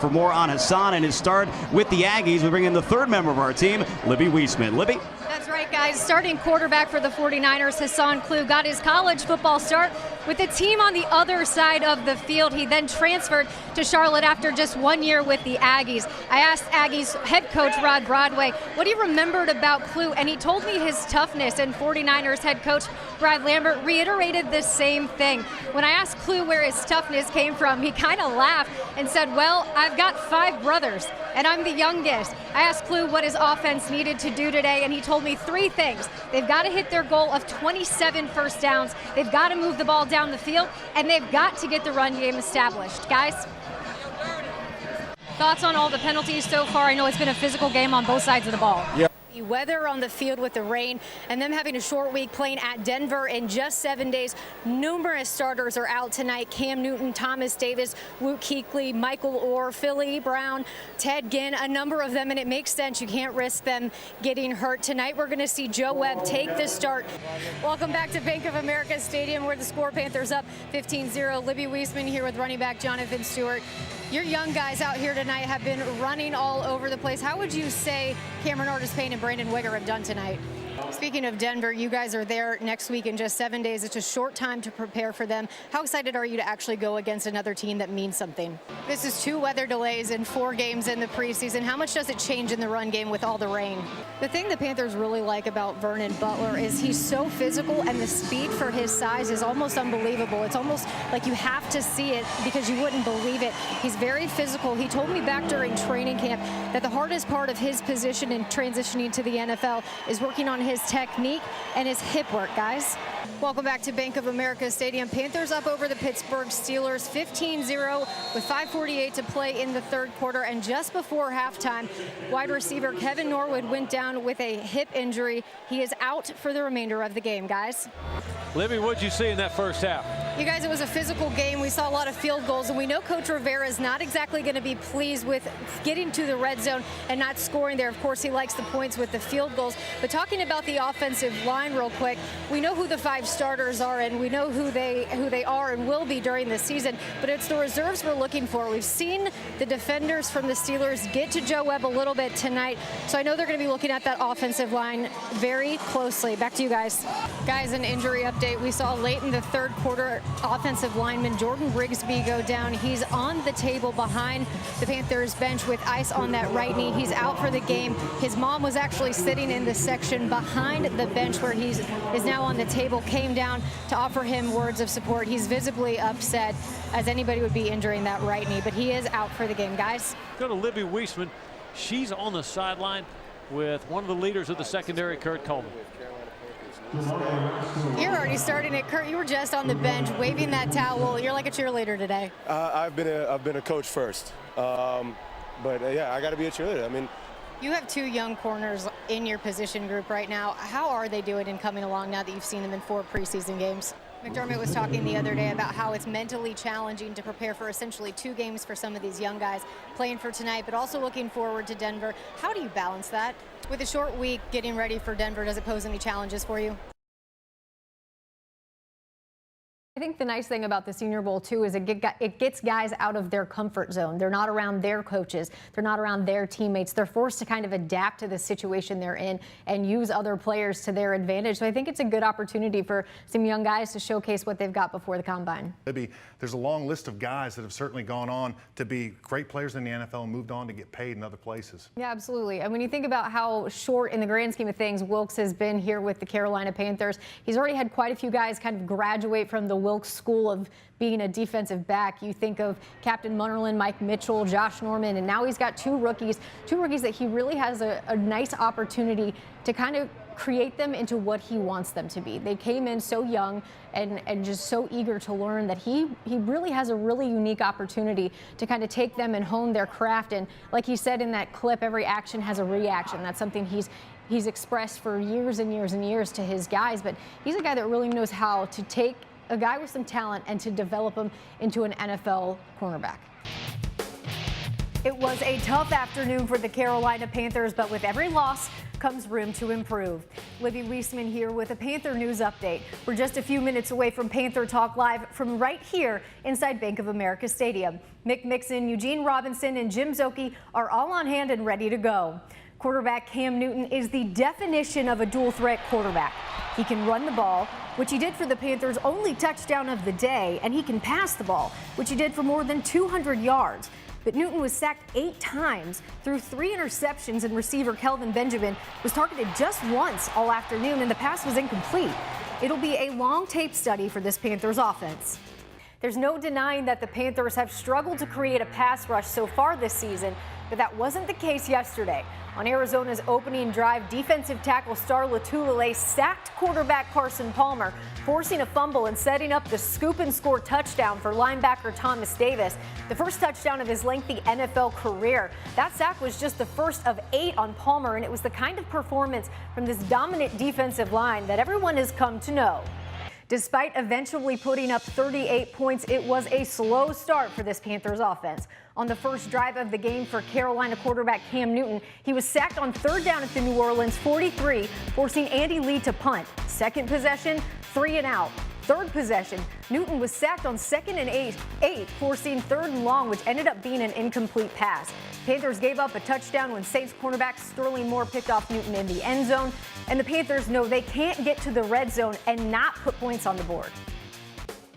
For more on Hassan and his start with the Aggies, we bring in the third member of our team, Libby Weihsmann. Libby? That's right, guys. Starting quarterback for the 49ers, Hassan Klue, got his college football start with the team on the other side of the field. He then transferred to Charlotte after just 1 year with the Aggies. I asked Aggies head coach Rod Broadway what he remembered about Klue, and he told me his toughness, and 49ers head coach Brad Lambert reiterated the same thing. When I asked Klue where his toughness came from, he kind of laughed and said, well, I've got 5 brothers, and I'm the youngest. I asked Klue what his offense needed to do today, and he told me 3 things. They've got to hit their goal of 27 first downs, they've got to move the ball down the field, and they've got to get the run game established. Guys? Thoughts on all the penalties so far? I know it's been a physical game on both sides of the ball. Yeah. The weather on the field with the rain and them having a short week playing at Denver in just 7 days. Numerous starters are out tonight. Cam Newton, Thomas Davis, Luke Kuechly, Michael Orr, Philly Brown, Ted Ginn, a number of them, and it makes sense. You can't risk them getting hurt. Tonight we're going to see Joe Webb take the start. Welcome back to Bank of America Stadium where the score Panthers up 15-0. Libby Weihsmann here with running back Jonathan Stewart. Your young guys out here tonight have been running all over the place. How would you say Cameron Artis-Payne and Brandon Wigger have done tonight? Speaking of Denver, you guys are there next week in just 7 days. It's a short time to prepare for them. How excited are you to actually go against another team that means something? This is 2 weather delays and 4 games in the preseason. How much does it change in the run game with all the rain? The thing the Panthers really like about Vernon Butler is he's so physical, and the speed for his size is almost unbelievable. It's almost like you have to see it because you wouldn't believe it. He's very physical. He told me back during training camp that the hardest part of his position in transitioning to the NFL is working on his technique and his hip work, guys. Welcome back to Bank of America Stadium. Panthers up over the Pittsburgh Steelers 15-0 with 5:48 to play in the third quarter. And just before halftime, wide receiver Kevin Norwood went down with a hip injury. He is out for the remainder of the game, guys. Libby, what'd you see in that first half? You guys, it was a physical game. We saw a lot of field goals, and we know Coach Rivera is not exactly going to be pleased with getting to the red zone and not scoring there. Of course, he likes the points with the field goals. But talking about the offensive line real quick, we know who the 5 starters are, and we know who they are and will be during the season. But it's the reserves we're looking for. We've seen the defenders from the Steelers get to Joe Webb a little bit tonight, so I know they're going to be looking at that offensive line very closely. Back to you guys. Guys, an injury update. We saw late in the third quarter offensive lineman Jordan Rigsby go down. He's on the table behind the Panthers bench with ice on that right knee. He's out for the game. His mom was actually sitting in the section behind the bench where he is now on the table, came down to offer him words of support. He's visibly upset, as anybody would be injuring that right knee, but he is out for the game, guys. Go to Libby Weihsmann. She's on the sideline with one of the leaders of the secondary, Kurt Coleman. You're already starting it, Kurt. You were just on the bench waving that towel. You're like a cheerleader today. I've been a coach first, but yeah, I got to be a cheerleader. I mean, you have 2 young corners in your position group right now. How are they doing in coming along now that you've seen them in 4 preseason games? McDermott was talking the other day about how it's mentally challenging to prepare for essentially 2 games for some of these young guys playing for tonight, but also looking forward to Denver. How do you balance that? With a short week getting ready for Denver, does it pose any challenges for you? I think the nice thing about the Senior Bowl, too, is it gets guys out of their comfort zone. They're not around their coaches. They're not around their teammates. They're forced to kind of adapt to the situation they're in and use other players to their advantage. So I think it's a good opportunity for some young guys to showcase what they've got before the Combine. Libby, there's a long list of guys that have certainly gone on to be great players in the NFL and moved on to get paid in other places. Yeah, absolutely. And when you think about how short in the grand scheme of things Wilkes has been here with the Carolina Panthers, he's already had quite a few guys kind of graduate from the Wilkes school of being a defensive back. You think of Captain Munnerlyn, Mike Mitchell, Josh Norman, and now he's got two rookies that he really has a nice opportunity to kind of create them into what he wants them to be. They came in so young and just so eager to learn that he really has a really unique opportunity to kind of take them and hone their craft. And like he said in that clip, every action has a reaction. That's something he's expressed for years and years and years to his guys, but he's a guy that really knows how to take a guy with some talent and to develop him into an NFL cornerback. It was a tough afternoon for the Carolina Panthers, but with every loss comes room to improve. Libby Weihsmann here with a Panther News update. We're just a few minutes away from Panther Talk Live from right here inside Bank of America Stadium. Mick Mixon, Eugene Robinson, and Jim Szoke are all on hand and ready to go. Quarterback Cam Newton is the definition of a dual-threat quarterback. He can run the ball, which he did for the Panthers' only touchdown of the day, and he can pass the ball, which he did for more than 200 yards. But Newton was sacked 8 times, threw 3 interceptions, and receiver Kelvin Benjamin was targeted just once all afternoon, and the pass was incomplete. It'll be a long tape study for this Panthers offense. There's no denying that the Panthers have struggled to create a pass rush so far this season, but that wasn't the case yesterday. On Arizona's opening drive, defensive tackle Star Lotulelei sacked quarterback Carson Palmer, forcing a fumble and setting up the scoop and score touchdown for linebacker Thomas Davis, the first touchdown of his lengthy NFL career. That sack was just the first of 8 on Palmer, and it was the kind of performance from this dominant defensive line that everyone has come to know. Despite eventually putting up 38 points, it was a slow start for this Panthers offense. On the first drive of the game for Carolina quarterback Cam Newton, he was sacked on 3rd down at the New Orleans 43, forcing Andy Lee to punt. Second possession, 3 and out. Third possession, Newton was sacked on 2nd and 8, forcing 3rd and long, which ended up being an incomplete pass. Panthers gave up a touchdown when Saints cornerback Sterling Moore picked off Newton in the end zone, and the Panthers know they can't get to the red zone and not put points on the board.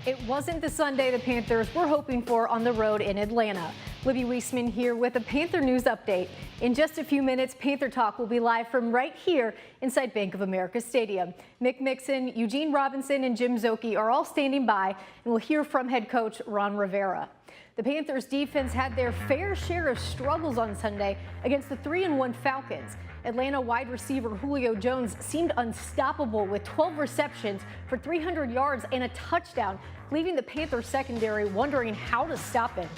It wasn't the Sunday the Panthers were hoping for on the road in Atlanta. Libby Weihsmann here with a Panther News update. In just a few minutes, Panther Talk will be live from right here inside Bank of America Stadium. Mick Mixon, Eugene Robinson, and Jim Szoke are all standing by, and we'll hear from head coach Ron Rivera. The Panthers defense had their fair share of struggles on Sunday against the 3-1 Falcons. Atlanta wide receiver Julio Jones seemed unstoppable with 12 receptions for 300 yards and a touchdown, leaving the Panthers secondary wondering how to stop him.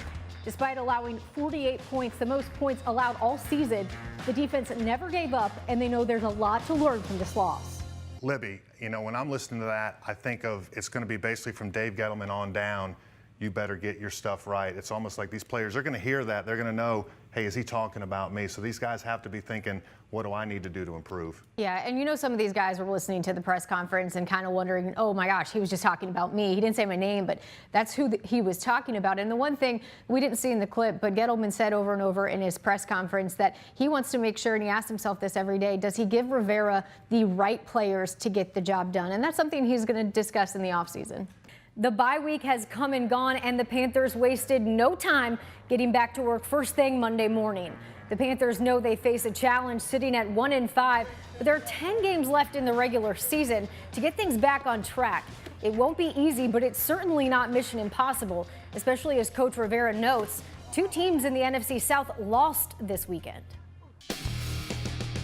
Despite allowing 48 points, the most points allowed all season, the defense never gave up, and they know there's a lot to learn from this loss. Libby, you know, when I'm listening to that, I think of it's going to be basically from Dave Gettleman on down. You better get your stuff right. It's almost like these players are going to hear that. They're going to know, hey, is he talking about me? So these guys have to be thinking, what do I need to do to improve? Yeah, and you know some of these guys were listening to the press conference and kind of wondering, oh my gosh, he was just talking about me. He didn't say my name, but that's who he was talking about. And the one thing we didn't see in the clip, but Gettleman said over and over in his press conference that he wants to make sure, and he asked himself this every day, does he give Rivera the right players to get the job done? And that's something he's going to discuss in the offseason. The bye week has come and gone, and the Panthers wasted no time getting back to work first thing Monday morning. The Panthers know they face a challenge sitting at 1-5, but there are 10 games left in the regular season to get things back on track. It won't be easy, but it's certainly not mission impossible, especially as Coach Rivera notes, 2 teams in the NFC South lost this weekend.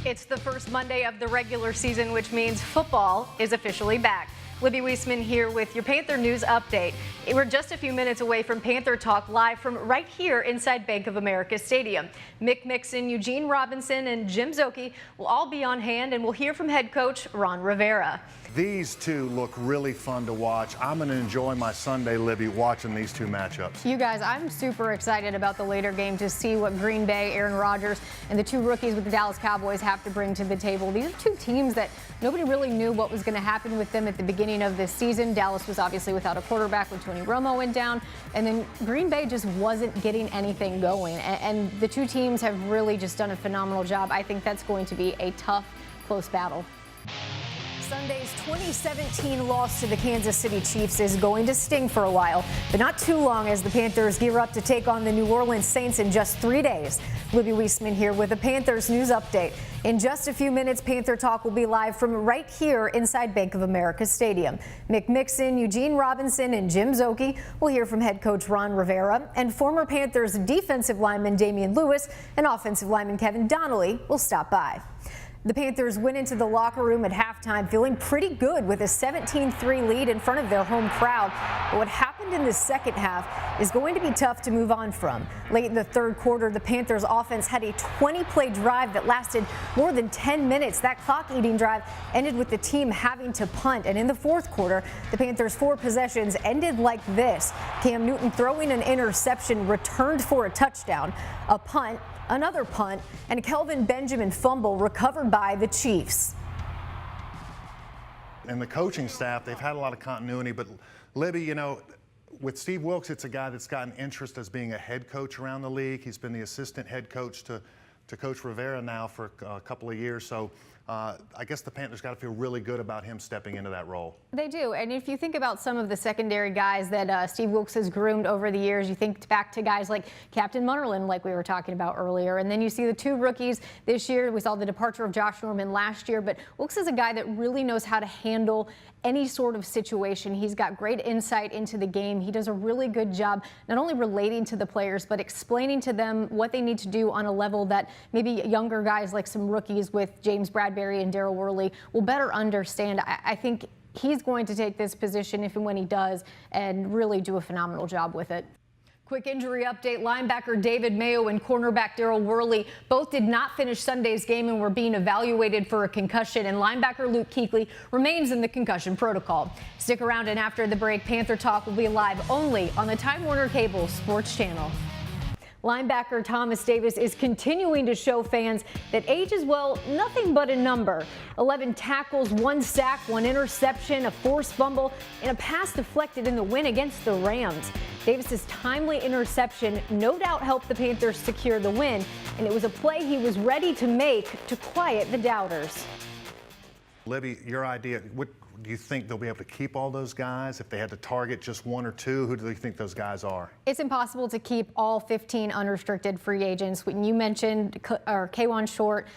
It's the first Monday of the regular season, which means football is officially back. Libby Weihsmann here with your Panther News update. We're just a few minutes away from Panther Talk live from right here inside Bank of America Stadium. Mick Mixon, Eugene Robinson, and Jim Szoke will all be on hand, and we'll hear from head coach Ron Rivera. These two look really fun to watch. I'm going to enjoy my Sunday, Libby, watching these 2 matchups. You guys, I'm super excited about the later game to see what Green Bay, Aaron Rodgers, and the 2 rookies with the Dallas Cowboys have to bring to the table. These are 2 teams that nobody really knew what was going to happen with them at the beginning of this season. Dallas was obviously without a quarterback when Tony Romo went down, and then Green Bay just wasn't getting anything going. And the 2 teams have really just done a phenomenal job. I think that's going to be a tough, close battle. Sunday's 2017 loss to the Kansas City Chiefs is going to sting for a while, but not too long as the Panthers gear up to take on the New Orleans Saints in just 3 days. Libby Weihsmann here with a Panthers News update. In just a few minutes, Panther Talk will be live from right here inside Bank of America Stadium. Mick Mixon, Eugene Robinson, and Jim Szoke will hear from head coach Ron Rivera, and former Panthers defensive lineman Damian Lewis and offensive lineman Kevin Donnelly will stop by. The Panthers went into the locker room at halftime feeling pretty good with a 17-3 lead in front of their home crowd. But what happened happened in the second half is going to be tough to move on from. Late in the third quarter, the Panthers offense had a 20-play drive that lasted more than 10 minutes. That clock-eating drive ended with the team having to punt. And in the fourth quarter, the Panthers' 4 possessions ended like this. Cam Newton throwing an interception, returned for a touchdown, a punt, another punt, and a Kelvin Benjamin fumble recovered by the Chiefs. And the coaching staff, they've had a lot of continuity, but Libby, you know, with Steve Wilks, it's a guy that's got an interest as being a head coach around the league. He's been the assistant head coach to Coach Rivera now for a couple of years. So I guess the Panthers got to feel really good about him stepping into that role. They do. And if you think about some of the secondary guys that Steve Wilks has groomed over the years, you think back to guys like Captain Munnerlyn, like we were talking about earlier. And then you see the 2 rookies this year. We saw the departure of Josh Norman last year. But Wilks is a guy that really knows how to handle any sort of situation. He's got great insight into the game. He does a really good job not only relating to the players, but explaining to them what they need to do on a level that maybe younger guys like some rookies with James Bradbury and Daryl Worley will better understand. I think he's going to take this position if and when he does and really do a phenomenal job with it. Quick injury update. Linebacker David Mayo and cornerback Daryl Worley both did not finish Sunday's game and were being evaluated for a concussion, and linebacker Luke Kuechly remains in the concussion protocol. Stick around, and after the break, Panther Talk will be live only on the Time Warner Cable Sports Channel. Linebacker Thomas Davis is continuing to show fans that age is, well, nothing but a number. 11 tackles, 1 sack, 1 interception, a forced fumble, and a pass deflected in the win against the Rams. Davis's timely interception no doubt helped the Panthers secure the win, and it was a play he was ready to make to quiet the doubters. Libby, your idea, what do you think they'll be able to keep all those guys? If they had to target just 1 or 2, who do you think those guys are? It's impossible to keep all 15 unrestricted free agents. When you mentioned K'Wan Short,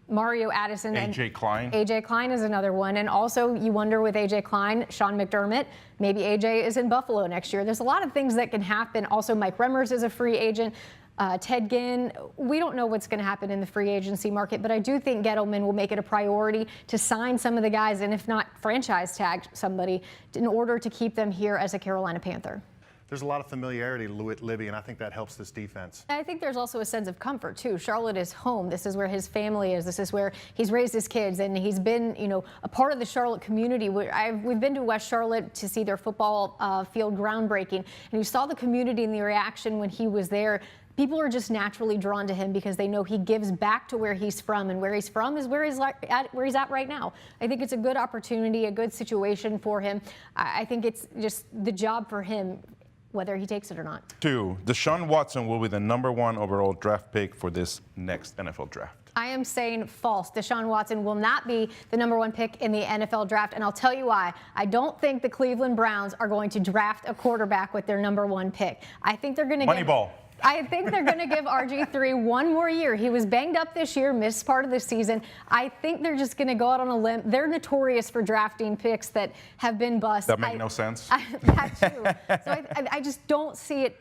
Mario Addison, A.J. Klein. A.J. Klein is another one. And also you wonder with A.J. Klein, Sean McDermott, maybe A.J. is in Buffalo next year. There's a lot of things that can happen. Also, Mike Remmers is a free agent. Ted Ginn, we don't know what's going to happen in the free agency market, but I do think Gettleman will make it a priority to sign some of the guys, and if not franchise tag somebody, in order to keep them here as a Carolina Panther. There's a lot of familiarity with Libby, and I think that helps this defense. I think there's also a sense of comfort, too. Charlotte is home. This is where his family is. This is where he's raised his kids, and he's been, you know, a part of the Charlotte community. We've been to West Charlotte to see their football field groundbreaking, and you saw the community and the reaction when he was there. People are just naturally drawn to him because they know he gives back to where he's from, and where he's from is where he's at right now. I think it's a good opportunity, a good situation for him. I think it's just the job for him, whether he takes it or not. 2, Deshaun Watson will be the #1 overall draft pick for this next NFL draft. I am saying false. Deshaun Watson will not be the #1 pick in the NFL draft, and I'll tell you why. I don't think the Cleveland Browns are going to draft a quarterback with their #1 pick. I think they're going to Moneyball. I think they're going to give RG3 1 more year. He was banged up this year, missed part of the season. I think they're just going to go out on a limb. They're notorious for drafting picks that have been bust. That make no sense. That's true. So I just don't see it.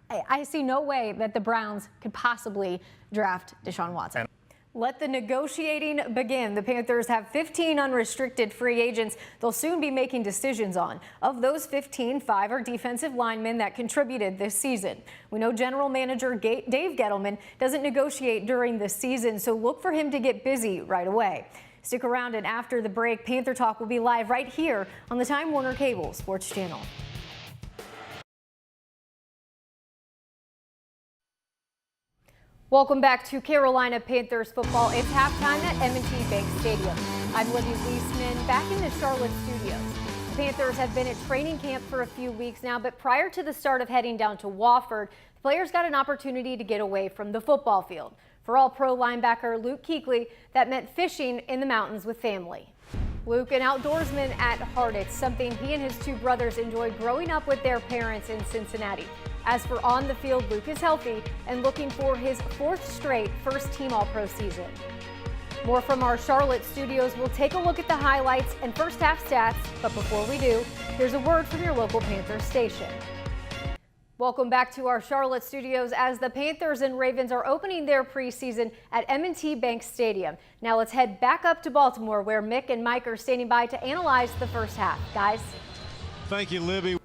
I see no way that the Browns could possibly draft Deshaun Watson. Let the negotiating begin. The Panthers have 15 unrestricted free agents they'll soon be making decisions on. Of those 15, 5 are defensive linemen that contributed this season. We know general manager Dave Gettleman doesn't negotiate during the season, so look for him to get busy right away. Stick around, and after the break, Panther Talk will be live right here on the Time Warner Cable Sports Channel. Welcome back to Carolina Panthers football. It's halftime at M&T Bank Stadium. I'm Libby Weihsmann, back in the Charlotte studios. The Panthers have been at training camp for a few weeks now, but prior to the start of heading down to Wofford, the players got an opportunity to get away from the football field. For All-Pro linebacker Luke Kuechly, that meant fishing in the mountains with family. Luke, an outdoorsman at heart, it's something he and his 2 brothers enjoyed growing up with their parents in Cincinnati. As for on the field, Luke is healthy and looking for his 4th straight first-team All-Pro season. More from our Charlotte studios. We'll take a look at the highlights and first-half stats, but before we do, here's a word from your local Panthers station. Welcome back to our Charlotte studios as the Panthers and Ravens are opening their preseason at M&T Bank Stadium. Now let's head back up to Baltimore, where Mick and Mike are standing by to analyze the first half. Guys. Thank you, Libby.